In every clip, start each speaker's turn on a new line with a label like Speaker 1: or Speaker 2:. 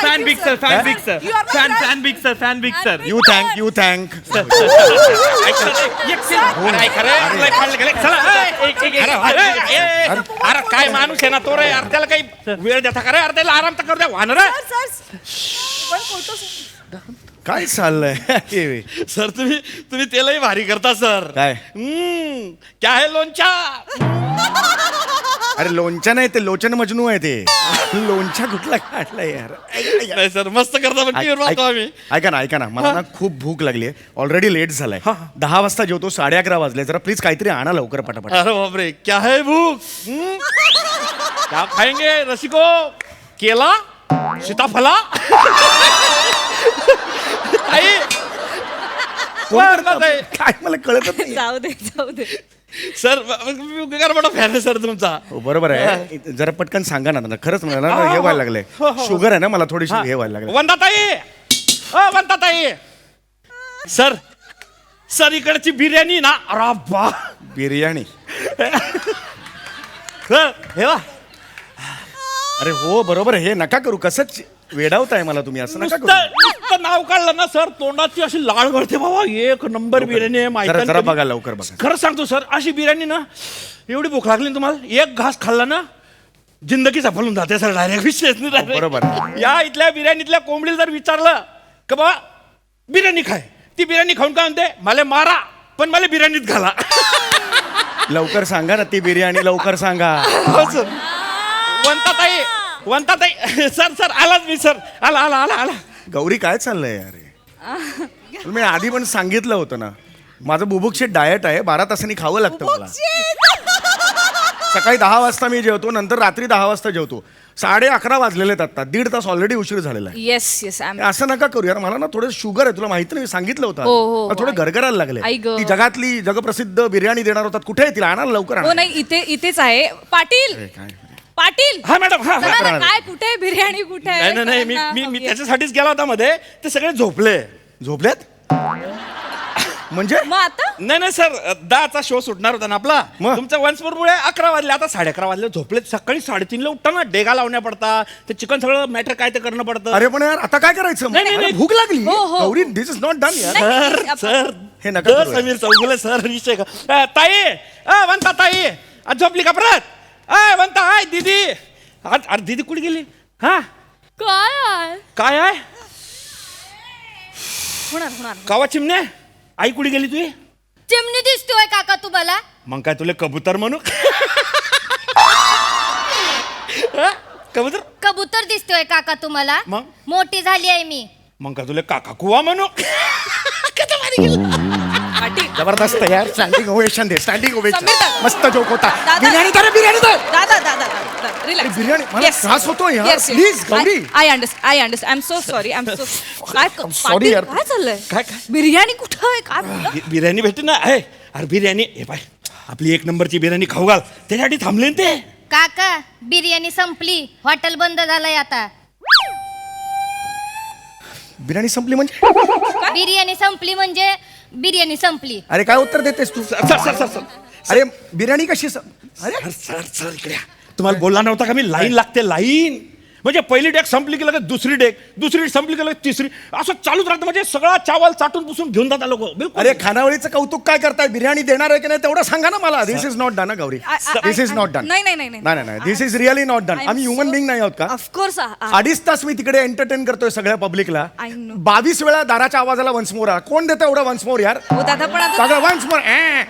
Speaker 1: Fan big sir fan big sir fan big sir fan big sir
Speaker 2: you thank
Speaker 1: अरे काय माणूस आहे ना तो रे यार त्याला काही वेळ देता का रे अरे त्याला आराम तर करू द्या वाहन रे
Speaker 2: काय चाललंय
Speaker 1: सर तुम्ही त्यालाही भारी करता सर
Speaker 2: काय
Speaker 1: क्या है लोणच्या
Speaker 2: अरे लोणच्या नाही ते लोचन मजनू आहे ते लोणच्या कुठला काढलाय यार
Speaker 1: नाही सर मस्त करता पण clear पाहतो आम्ही
Speaker 2: ऐका ना मला ना खूप भूक लागली आहे ऑलरेडी लेट झालाय 10 वाजता जेवतो 11:30 वाजले जरा प्लीज काहीतरी आणा लवकर पटापट
Speaker 1: अरे बापरे क्या है भूख क्या खाएंगे रसिको केला सीताफला आई
Speaker 2: काय मला कळतच नाही
Speaker 3: जाऊ दे
Speaker 1: सर मोठा फॅन आहे सर तुमचा
Speaker 2: हो, बरोबर आहे जरा पटकन सांगा ना खरंच मला ना हे व्हायला लागलंय शुगर आहे ना मला थोडीशी हे व्हायला लागलं
Speaker 1: वंदाताई सर इकडची बिर्याणी ना अरे बा
Speaker 2: बिर्याणी
Speaker 1: हे वा
Speaker 2: अरे हो बरोबर हे नका करू कसंच वेडावताय मला तुम्ही असं नका करू
Speaker 1: नुसतं नाव काढलं ना सर तोंडाची अशी लाळ गळते बाबा एक नंबर बिर्याणी आहे माहिती
Speaker 2: जरा बघा लवकर बघा
Speaker 1: खरंच सांगतो सर अशी बिर्याणी ना एवढी भूक लागली ना तुम्हाला एक घास खाल्ला ना जिंदगी सफलून जाते सर डायरेक्ट विशेष नाही direct.
Speaker 2: बरोबर.
Speaker 1: या इथल्या बिर्याणीतल्या कोंबडीला जर विचारलं का बाबा बिर्याणी खाय ती बिर्याणी खाऊन काय म्हणते मला मारा पण मला बिर्याणीत घाला
Speaker 2: लवकर सांगा ना ती बिर्याणी लवकर सांगा
Speaker 1: हो सर वंताताई सर आलाच मी सर आला
Speaker 2: गौरी काय चाललंय यार मी आधी पण सांगितलं होतं ना माझं बुभुक्षित डाएट आहे 12 तासांनी खावं लागतं मला सकाळी 10 वाजता मी जेवतो नंतर रात्री 10 वाजता जेवतो 11:30 वाजलेले आहेत आता 1.5 तास ऑलरेडी उशीर झालेला आहे
Speaker 3: येस
Speaker 2: असं नका करू यार मला ना थोडं शुगर आहे तुला माहिती नाही सांगितलं होतं
Speaker 3: हो,
Speaker 2: मला थोडं गरगरायला लागले
Speaker 3: आई गं.
Speaker 2: ती जगातली जगप्रसिद्ध बिर्याणी देणार होतात कुठे आहे तिला आणा लवकर
Speaker 3: हो
Speaker 2: आणा
Speaker 3: नाही इथेच आहे पाटील
Speaker 2: काय
Speaker 3: पाटील
Speaker 1: हा मॅडम हा
Speaker 3: चला ना, काय कुठे बिर्याणी कुठे आहे?
Speaker 1: नाही मी त्याच्यासाठीच गेला होता मध्ये ते सगळे झोपले
Speaker 2: झोपल्यात म्हणजे
Speaker 3: मग आता
Speaker 1: नाही सर 10चा शो सुटणार होता ना आपला
Speaker 2: मग?
Speaker 1: तुमच्या वन्सफोरमुळे 11 वाजले आता 11:30 वाजले झोपले सकाळी 3:30 उठता ना डेगा लावण्या पडता ते चिकन सगळं मॅटर काय ते करणं पडतं
Speaker 2: अरे पण यार आता काय करायचं
Speaker 1: नाही.
Speaker 2: अरे, भूक लागली
Speaker 3: हो.
Speaker 2: Gauri this is not done यार
Speaker 3: नाही,
Speaker 1: सर
Speaker 2: हे नका करू यार.
Speaker 1: समीर चौगुले सर विषय का ताई वंता ताई आज झोपली का परत वंता आय दीदी अरे दीदी कुठे गेली हा काय आहे
Speaker 3: होणार
Speaker 1: कावा चिमणे आई कुठे गेली तुझी
Speaker 4: चिमणी दिसतोय काका तुम्हाला
Speaker 1: मग काय तुला कबूतर म्हणू कबूतर
Speaker 4: कबूतर दिसतोय काका तुम्हाला
Speaker 1: मग?
Speaker 4: मोठी झाली आहे मी
Speaker 1: मग काय तुला काका कुवा म्हणू
Speaker 3: पाटील
Speaker 2: जबरदस्त यार स्टँडिंग ओवेशन दे स्टँडिंग ओवेशन
Speaker 3: समीर दा-
Speaker 2: मस्त जोक होता
Speaker 3: दादा-
Speaker 2: बिर्याणी दे रे, बिर्याणी दे
Speaker 3: दादा रिलॅक्स
Speaker 2: बिर्याणी मला त्रास होतो यार please Gauri
Speaker 3: I understand I I am so sorry काय
Speaker 2: sorry
Speaker 3: पाटील,
Speaker 2: यार.
Speaker 3: काय चाललंय
Speaker 1: काय?
Speaker 3: बिर्याणी कुठं आहे काय
Speaker 1: बिर्याणी भेटते ना अरे बिर्याणी हे पाय आपली 1 नंबरची बिर्याणी खाऊ घाल त्याच्यासाठी थांबले ना ते
Speaker 4: काका बिर्याणी संपली हॉटेल बंद झालंय आता
Speaker 2: बिर्याणी संपली म्हणजे
Speaker 4: बिर्याणी संपली म्हणजे बिर्याणी संपली
Speaker 2: अरे काय उत्तर देतेस तू
Speaker 1: सर
Speaker 2: अरे बिर्याणी कशी अरे
Speaker 1: सर इकडे या. तुम्हाला बोलला नव्हता का मी लाईन लागते लाईन म्हणजे पहिली डेक संपली की लगेच दुसरी डेक दुसरी संपली की लगेच तिसरी असं चालूच राहतं म्हणजे सगळा चावल चाटून पुसून घेऊन जातात लोक
Speaker 2: अरे खानावळीचं कौतुक काय करताय बिर्याणी देणार आहे की नाही तेवढं सांगा ना मला this is not done Gauri this is not done
Speaker 3: नाही
Speaker 2: this is really not done
Speaker 3: I'm
Speaker 2: आम्ही ह्युमन
Speaker 3: so-
Speaker 2: बिंग नाही आहोत का
Speaker 3: ऑफकोर्स
Speaker 2: 2.5 तास मी तिकडे एंटरटेन करतोय सगळ्या पब्लिकला
Speaker 3: I know.
Speaker 2: 22 वेळा दाराच्या आवाजाला वन्स मोर कोण देतं एवढं वन्स मोर यार
Speaker 3: हो दादा पण आता
Speaker 2: सगळं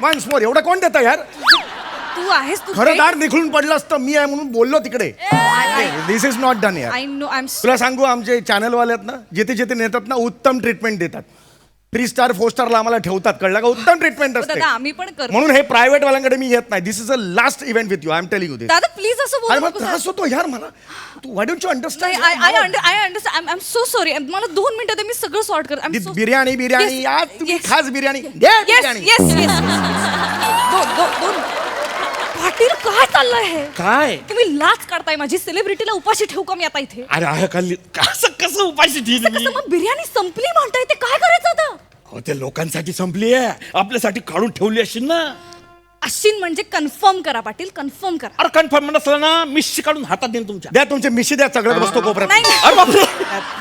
Speaker 2: वन्स मोर एवढं कोण देतं यार
Speaker 3: तू आहेस तू
Speaker 2: खरं दार निघून पडलं असतं मी आहे म्हणून बोललो तिकडे दिस इज नॉट डन यार
Speaker 3: आय नो आय एम
Speaker 2: तुला सांगू आमचे चॅनलवाले आहेत ना जिथे जिथे नेतात ना उत्तम ट्रीटमेंट देतात 3 स्टार 4 स्टारला आम्हाला ठेवतात कळलं का उत्तम ट्रीटमेंट असते
Speaker 3: दादा आम्ही पण करतो
Speaker 2: म्हणून हे प्रायव्हेट वाल्यांकडे मी येत नाही this is a last event with you I am telling you this
Speaker 3: दादा प्लीज असं
Speaker 2: अरे
Speaker 3: बोलू
Speaker 2: मग त्रास होतो यार मला तू why don't you understand
Speaker 3: I understand I am so sorry मला 2 मिनिटं दे मी सगळं सॉर्ट करते
Speaker 2: बिर्याणी यार तुम्ही खास बिर्याणी दे बिर्याणी
Speaker 3: येस दोन पाटील काय चाललंय हे
Speaker 1: काय
Speaker 3: तुम्ही लाच काढताय माझी सेलिब्रिटीला उपाशी ठेवू का मी आता इथे
Speaker 1: अरे आहे खाल्ली कसं उपाशी ठीक
Speaker 3: कसं मग बिर्याणी संपली म्हणताय ते काय करायचं आता
Speaker 1: हो ते लोकांसाठी संपली आहे आपल्यासाठी काढून ठेवली असेल ना
Speaker 3: अश्विन म्हणजे कन्फर्म करा पाटील, कन्फर्म करा.
Speaker 1: अरे कन्फर्म नसलं ना मिशी काढून हातात देईन तुमच्या.
Speaker 2: द्या तुमचे मिशी द्या, सगळ्यात बसतो कोपऱ्यात.
Speaker 3: नाही
Speaker 1: अरे बापरे.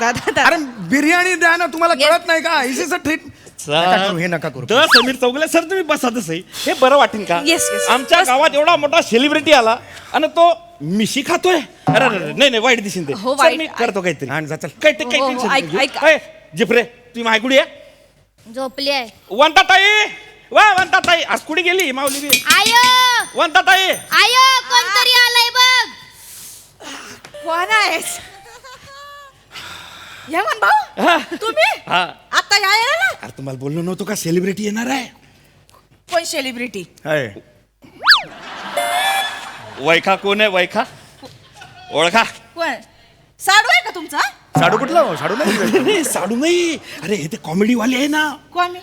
Speaker 3: दादा
Speaker 2: अरे बिर्याणी द्या ना, तुम्हाला कळत नाही का? Is is a treat. नका करू, हे नका करू.
Speaker 1: तर समीर चौगुले सर तुम्ही बसा तसंही, हे बरं वाटेल का?
Speaker 3: Yes, yes.
Speaker 1: आमच्या गावात एवढा मोठा सेलिब्रिटी आला आणि तो मिशी खातोय. अरे अरे, नाही नाही, वाईट दिसेल ते.
Speaker 3: हो,
Speaker 1: सर,
Speaker 3: वाईट.
Speaker 1: मी करतो काहीतरी.
Speaker 2: आण जा, चल.
Speaker 1: काही ते काही
Speaker 3: हो, हो,
Speaker 1: टेन्शन
Speaker 3: ऐक,
Speaker 1: नाही
Speaker 3: ऐक.
Speaker 1: घेऊ. ए, जिप्रे तुम्ही मायकुडी आहे
Speaker 4: झोपली आहे.
Speaker 1: वंताताई. वा वंताताई आज कुठे गेली माऊली बी?
Speaker 4: आयो
Speaker 1: वंताताई.
Speaker 4: आयो कोणतरी आलंय बघ.
Speaker 3: कोण आहेस? हेमंत भाऊ
Speaker 1: हा.
Speaker 3: तुम्ही
Speaker 1: हा.
Speaker 3: आता यायला ना?
Speaker 1: अरे तुम्हाला बोललो नव्हतो का सेलिब्रिटी येणार आहे?
Speaker 3: कोण सेलिब्रिटी?
Speaker 2: हाय.
Speaker 1: वैखा कोण आहे वैखा? ओळखा?
Speaker 3: कोण? साडू आहे का तुमचा?
Speaker 2: साडू कुठला हो? साडू नाही.
Speaker 1: नाही साडू नाही, अरे हे ते कॉमेडी वाले आहे ना,
Speaker 3: कोण?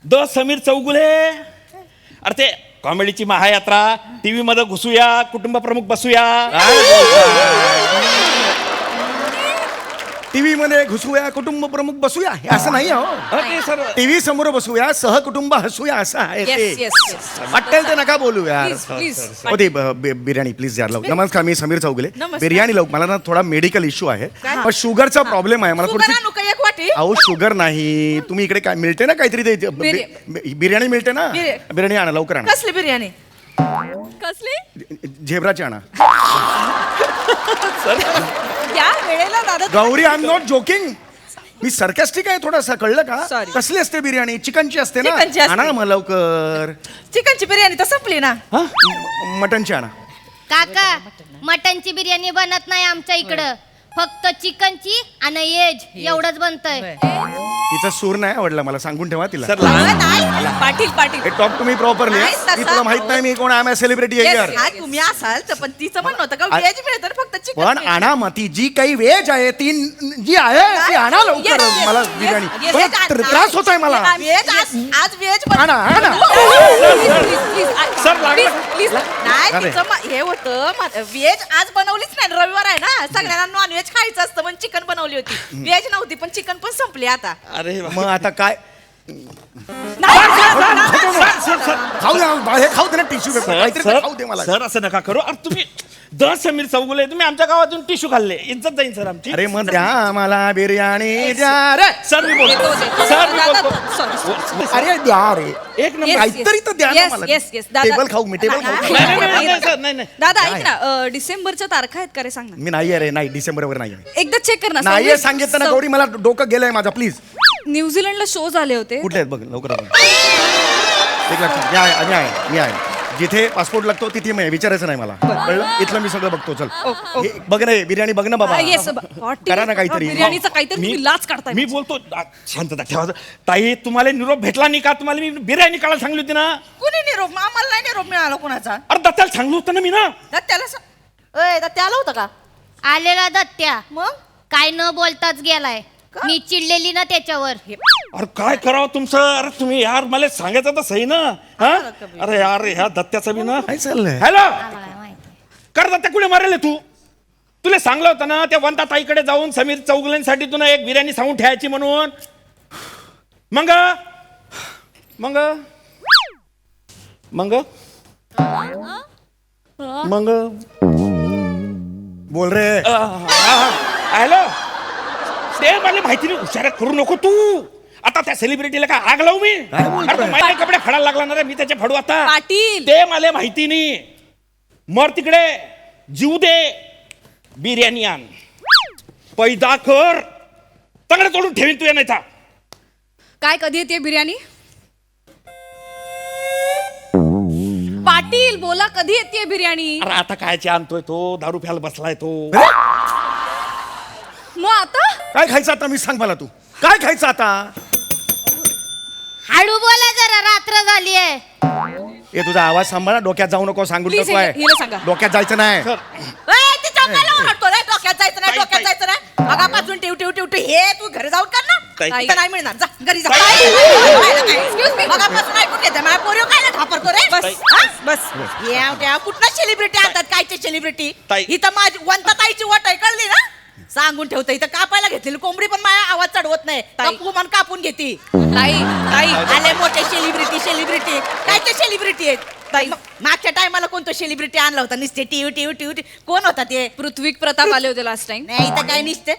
Speaker 1: द समीर चौगुले. अरे ते कॉमेडीची महायात्रा, टीव्ही मध्ये घुसूया, कुटुंब प्रमुख बसूया.
Speaker 2: टीव्ही मध्ये घुसूया, कुटुंब प्रमुख बसूया, हे असं नाही हो.
Speaker 1: अरे सर
Speaker 2: टीव्ही समोर बसूया, सहकुटुंब हसूया, असं आहे
Speaker 3: येस
Speaker 2: ते.
Speaker 3: Yes yes.
Speaker 2: वाटेल ते नका बोलू यार.
Speaker 3: Please please.
Speaker 2: हो ते बिर्याणी प्लीज यार लवकर. नमस्कार, मी समीर चौगुले.
Speaker 3: नमस्कार.
Speaker 2: बिर्याणी लवकर. मला ना थोडा मेडिकल इश्यू आहे,
Speaker 3: काय?
Speaker 2: पण शुगरचा प्रॉब्लेम आहे मला
Speaker 3: शुगर
Speaker 2: थोडीशी.
Speaker 3: आणू का एक वाटी?
Speaker 2: अहो शुगर नाही, तुम्ही इकडे काय मिळते ना काहीतरी ते बिर्याणी मिळते ना, बिर्याणी आणा लवकर आणा.
Speaker 3: कसली बिर्याणी? कसली?
Speaker 2: झेब्राची आणा.
Speaker 3: या वेळेला दादा
Speaker 2: Gauri, I am not joking. मी सरकॅस्टिक आहे थोडासा, कळलं का?
Speaker 3: Sorry.
Speaker 2: कसली असते बिर्याणी? चिकनची असते ना.
Speaker 3: चिकनची असते.
Speaker 2: आणा ना मग लवकर.
Speaker 3: चिकनची बिर्याणी तर संपली ना.
Speaker 2: मटनची आणा.
Speaker 4: काका मटनची बिर्याणी बनत नाही आमच्या इकडं, फक्त चिकनची आणि एज एवढंच बनतंय.
Speaker 2: तिचा सूर नाही आवडला मला, सांगून ठेवा तिला.
Speaker 1: सर लहान
Speaker 3: नाही, Patil Patil.
Speaker 2: Talk to me properly.
Speaker 3: नाही, तसा
Speaker 2: तुला माहित नाही मी कोण आहे, सेलिब्रिटी आहे यार.
Speaker 3: हा तुम्ही असाल तर पण तिचं म्हणणं होतं का व्हेज मिळतं ना, फक्त चिकन
Speaker 2: पण आणा मग ती जी काही व्हेज आहे ती जी आहे ती आणा लवकर. मला बिर्याणी पण त्रास होत आहे मला.
Speaker 3: आज व्हेज
Speaker 2: आणा, आणा.
Speaker 1: सर, लागलं.
Speaker 3: नाही
Speaker 2: अरे.
Speaker 3: तिचं हे होतं व्हेज आज बनवलीच नाही, रविवार आहे ना, सगळ्यांना नॉनव्हेज खायचं असतं पण चिकन बनवली होती. व्हेज नव्हती पण चिकन पण संपली आता.
Speaker 1: अरे
Speaker 2: मग आता काय
Speaker 3: नाही,
Speaker 2: खाऊ दे, हे खाऊ दे ना टिश्यू पेपर काहीतरी
Speaker 1: सर,
Speaker 2: खाऊ दे मला.
Speaker 1: सर असं नका करू. अरे तुम्ही द समीर चौगुले, तुम्ही आमच्या गावातून टिश्यू खाल्ले, इज्जत जाईल सर आमची.
Speaker 2: अरे मग द्या मला बिर्याणी द्या रे.
Speaker 1: सर मी बोलतो,
Speaker 3: देतो.
Speaker 1: सर मी
Speaker 3: दादा,
Speaker 1: बोलतो.
Speaker 3: sorry.
Speaker 2: अरे द्या रे.
Speaker 1: एक नंबर.
Speaker 2: काहीतरी तर द्या ना मला. टेबल खाऊ मी, टेबल खाऊ.
Speaker 1: नाही, नाही, नाही, नाही, सर, नाही, नाही.
Speaker 3: दादा ऐक ना, डिसेंबरच्या तारखा आहेत का रे, सांग ना.
Speaker 2: मी नाही अरे, नाही डिसेंबर वगैरे नाही आहे.
Speaker 3: एकदा चेक कर ना.
Speaker 2: नाही सांगितलं ना गौरी, मला डोकं गेलंय माझा. प्लीज
Speaker 3: न्यूझीलंडला शो झाले होते.
Speaker 2: कुठले आहेत बघ लवकर बघ. एक लक्षात. मी आहे जिथे पासपोर्ट लागतो तिथे मी आहे. विचारायचं नाही मला, कळलं? इथलं मी सगळं बघतो. चल हे बघ ना, बिर्याणी बघ ना बाबा.
Speaker 3: येस
Speaker 2: करा ना काहीतरी.
Speaker 3: बिर्याणीचा काहीतरी तुम्ही लाच काढताय.
Speaker 1: मी बोलतो शांतता ठेवा. ताई तुम्हाला निरोप भेटला नाही का? तुम्हाला मी बिर्याणी काढायला सांगली होती ना.
Speaker 3: कुणी निरोप? आम्हाला नाही निरोप मिळाला कोणाचा.
Speaker 1: अरे दत्ताला सांगलो होतं ना मी ना.
Speaker 3: त्याला त्याला होतं का?
Speaker 4: आलेला दत्त्या
Speaker 3: मग
Speaker 4: काय न बोलताच गेलाय. मी चिडलेली ना त्याच्यावर.
Speaker 1: अरे काय करावं तुमचं? अरे तुम्ही यार मला सांगायचं तर सही ना. हा? अरे यार ह्या दत्त्याचं बी ना.
Speaker 2: काय चाललंय?
Speaker 1: हॅलो,
Speaker 4: मला माहिती.
Speaker 1: कर दत्त्या कुठे मारेल तू? तुला सांगलं होतं ना त्या वंता ताईकडे जाऊन समीर चौगुलेंसाठी तुला एक बिर्याणी सांगून ठेवायची म्हणून. मग मग मग मग
Speaker 2: बोल रे.
Speaker 1: हॅलो, ते मला माहिती नाही. हुशार करू नको तू. आता त्या सेलिब्रिटीला काय आग लावू मी?
Speaker 2: काय बोलतोय?
Speaker 1: अरे माझे कपडे फाडायला लागला ना रे, मी त्याचे फाडू आता.
Speaker 3: पाटील.
Speaker 1: ते मला माहिती नाही. मर तिकडे, जीव दे. बिर्याणी आण, पैदा कर. तंगडे तोडून ठेवीन तू नाही.
Speaker 3: काय कधी येते बिर्याणी? पाटील बोला, कधी येते बिर्याणी?
Speaker 1: अरे आता कायचे आणतोय तो? दारू प्यायला बसलाय तो.
Speaker 3: मग आता
Speaker 2: काय खायचं आता? मी सांग मला, तू काय खायचं आता?
Speaker 4: हळू बोला जरा, रात्र झाली आहे.
Speaker 2: हे तुझा आवाज सांभाळा, डोक्यात जाऊ नको. सांगून
Speaker 3: Please,
Speaker 2: टाकू
Speaker 3: हिला सांगा.
Speaker 2: आहे, डोक्यात जायचं नाही.
Speaker 3: डोक्यात जायचं नाही, डोक्यात जायचं नाही. मगापासून टिव टिव टिव टिव हे तू घरी जाऊन कर ना.
Speaker 1: ताई.
Speaker 3: इथं नाही मिळणार, जा घरी जा. मगापासून ऐकून घेते माझ्या पोरीवर काय ना घाबरतो रे. बस बस. कुठला सेलिब्रिटी आणतात? कायचे सेलिब्रिटी?
Speaker 1: ताई.
Speaker 3: इथं माझी वंता ताईची वाट आहे, कळली ना? सांगून ठेवतं, इथं कापायला घेतलेली कोंबडी पण माझ्या आवाज चढवत नाही. कापून घेते. ताई ताई आले मोठे सेलिब्रिटी. कायचे सेलिब्रिटी? सेलिब्रिटी आहे मागच्या टायमाला कोणतो सेलिब्रिटी आणला होता निसते टीव्ही कोण होता ते
Speaker 5: पृथ्वी प्रताप आले होते लास्ट टाइम.
Speaker 3: नाही इथं काय निसते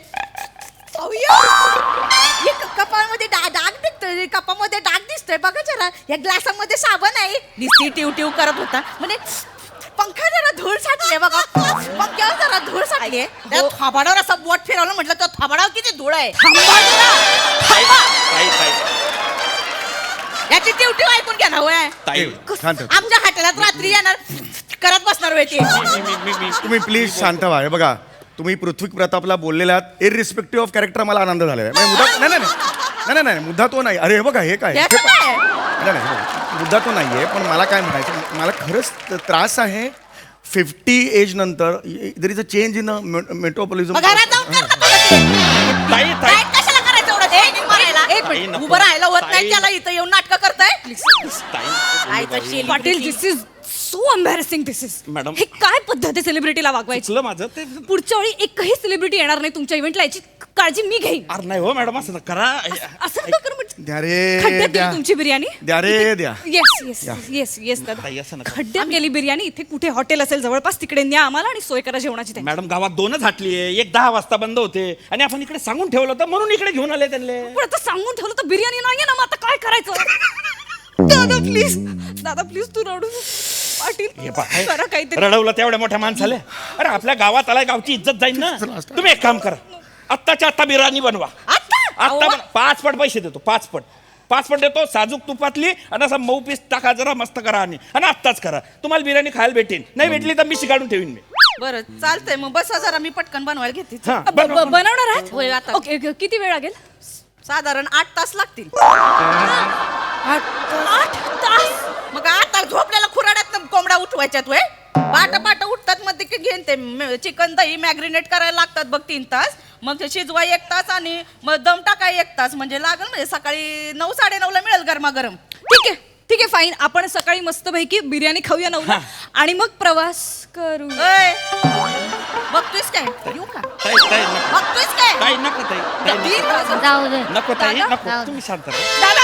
Speaker 3: कपामध्ये डाग दिसतोय कपामध्ये डाग दिसतोय बघा जरा या ग्लासामध्ये साबण आहे निसती टिव करत होता म्हणजे पंखा जरा धूळ साठली बघा पंख्यावर जरा धूळ साठली त्या थोबाडावर असा बोट फिरवलं म्हटलं तर थोबाडावर किती धूळ आहे याची टिव ऐकून घ्या ना होय
Speaker 1: ताई
Speaker 2: शांत व्हा.
Speaker 3: आमच्या हॉटेलात रात्री येणार करत बसणार होय ते
Speaker 2: तुम्ही प्लीज शांत व्हा. हे बघा तुम्ही पृथ्वी प्रतापला बोललेला इरिस्पेक्टिव्ह ऑफ कॅरेक्टर मला आनंद झालेला आहे म्हणजे मुद्दा नाही मुद्दा तो नाही. अरे हे बघा हे काय
Speaker 3: याचं काय?
Speaker 2: नाही हे बघा, मुद्दा तो नाहीये पण मला काय म्हणायचं मला खरंच त्रास आहे 50 एज नंतर there is a change in metabolism.
Speaker 3: मग घरात जाऊन कर ना थोडं ते.
Speaker 1: ताई
Speaker 3: काय कशाला करायचं एवढं ते? मारायला? एक
Speaker 1: ताई,
Speaker 3: मिनिट,
Speaker 1: नको.
Speaker 3: उभं राहायला होत नाही
Speaker 1: ताई.
Speaker 3: त्याला इथं येऊन नाटकं करताय
Speaker 1: ताई
Speaker 5: Patil this is so embarrassing. This is
Speaker 1: madam.
Speaker 5: हे काय पद्धत आहे सेलिब्रिटीला वागवायची.
Speaker 1: चुकलं माझं ते
Speaker 5: पुढच्या वेळी एकही सेलिब्रिटी येणार नाही तुमच्या इव्हेंटला याची काळजी मी घेईन.
Speaker 1: अरे नाही हो मॅडम असं करा
Speaker 5: असं नका करू म्हणजे.
Speaker 2: द्या रे
Speaker 5: खड्ड्यात
Speaker 2: द्या
Speaker 5: गेली तुमची बिर्याणी.
Speaker 2: द्या रे द्या.
Speaker 5: येस दादा.
Speaker 1: ताई, असं नका.
Speaker 5: खड्ड्यात गेली बिर्याणी. इथे कुठे हॉटेल असेल जवळपास तिकडे न्या आम्हाला आणि सोय करा जेवणाची त्यांची.
Speaker 1: मॅडम गावात 2च हाटली आहे एक 10 वाजता बंद होते आणि आपण इकडे सांगून ठेवलं होतं म्हणून इकडे घेऊन आले त्यांना.
Speaker 5: पण आता सांगून ठेवलं तर बिर्याणी नाहीये ना मग आता काय करायचं. दादा प्लीज तू रडू पाटील
Speaker 1: हे पहा,
Speaker 5: करा काहीतरी.
Speaker 1: रडवलं तेवढ्या मोठ्या माणसाला. अरे आपल्या गावात आलाय गावची इज्जत जाईल ना. तुम्ही एक काम करा आत्ताच्या आत्ता बिर्याणी बनवा. आत्ता 5 पट पैसे देतो 5 पट देतो साजूक तुपातली आणि असा मऊ पीस टाका जरा मस्त करा आणि आत्ताच करा तुम्हाला बिर्याणी खायला भेटेन नाही भेटली तर मी काढून ठेवीन मी.
Speaker 3: बरं चालतंय मग बसा जरा मी पटकन बनवायला घेते
Speaker 1: हा, बनवा.
Speaker 5: बनवणार
Speaker 3: होय,
Speaker 5: आहात
Speaker 3: आता.
Speaker 5: ओके किती वेळ लागेल.
Speaker 3: साधारण 8 तास लागतील
Speaker 5: 8 तास.
Speaker 3: मग आता झोपल्याला खुराड्यात कोंबडा उठवायच्यात वय पाट उठतात मग ते घेऊन ते चिकन दही मॅग्रिनेट करायला लागतात बघ 3 तास मग ते शिजवाय 1 तास आणि मग दम टाकाय 1 तास म्हणजे लागल म्हणजे सकाळी 9 साडेनऊ ला मिळेल गरमागरम.
Speaker 5: ठीक आहे फाईन. आपण सकाळी मस्तपैकी बिर्याणी खाऊया 9ला आणि मग प्रवास करू.
Speaker 3: ओय, बघतोयस काय येऊ का
Speaker 1: ताई नको.
Speaker 3: बघतोयस काय
Speaker 1: ताई नको ताई
Speaker 3: 3 तास
Speaker 4: जाऊ दे
Speaker 1: नको ताई
Speaker 4: जाऊ
Speaker 1: नको
Speaker 4: दे.
Speaker 1: तुम्ही शांत
Speaker 3: दादा